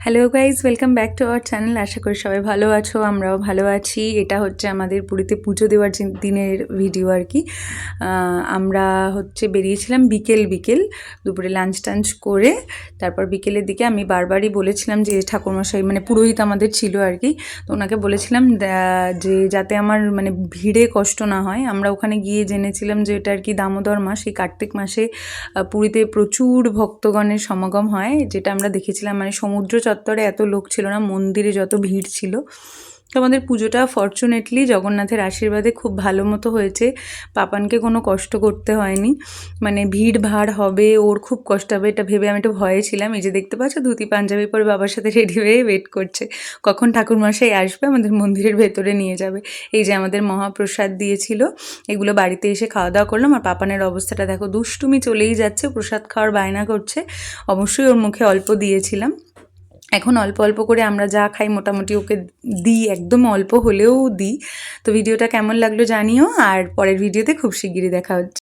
Hello guys, welcome back to our channel. আশা করি সবাই ভালো আছো, আমরাও ভালো আছি। এটা হচ্ছে আমাদের পুরীতে পুজো দেওয়ার দিনের ভিডিও আর কি। আমরা হচ্ছে বেরিয়েছিলাম বিকেল দুপুরে লাঞ্চ টাঞ্চ করে। তারপর বিকেলের দিকে আমি বারবারই বলেছিলাম যে ঠাকুরমশাই মানে পুরোহিত আমাদের ছিল আর কি, তো ওনাকে বলেছিলাম যে যাতে আমার মানে ভিড়ে কষ্ট না হয়। আমরা ওখানে গিয়ে জেনেছিলাম যে এটা আর কি দামোদর মাস, এই কার্তিক মাসে পুরীতে প্রচুর ভক্তগণের সমাগম হয়, যেটা আমরা দেখেছিলাম। মানে সমুদ্র চত্বরে এত লোক ছিল না, মন্দিরে যত ভিড় ছিল। তো আমাদের পুজোটা ফর্চুনেটলি জগন্নাথের আশীর্বাদে খুব ভালো মতো হয়েছে। পাপানকে কোনো কষ্ট করতে হয়নি, মানে ভিড় ভাড় হবে, ওর খুব কষ্ট হবে এটা ভেবে আমি একটু ভয়ে ছিলাম। এই যে দেখতে পাচ্ছ ধুতি পাঞ্জাবি পরে বাবার সাথে রেডি হয়ে ওয়েট করছে কখন ঠাকুরমশাই আসবে আমাদের মন্দিরের ভেতরে নিয়ে যাবে। এই যে আমাদের মহাপ্রসাদ দিয়েছিল, এগুলো বাড়িতে এসে খাওয়া দাওয়া করলাম। আর পাপানের অবস্থাটা দেখো, দুষ্টুমি চলেই যাচ্ছে, প্রসাদ খাওয়ার বায়না করছে। অবশ্যই ওর মুখে অল্প দিয়েছিলাম। এখন অল্প অল্প করে আমরা যা খাই মোটামুটি ওকে দিই, একদম অল্প হলেও দিই। তো ভিডিওটা কেমন লাগলো জানিও, আর পরের ভিডিওতে খুব শিগগিরই দেখা হচ্ছে।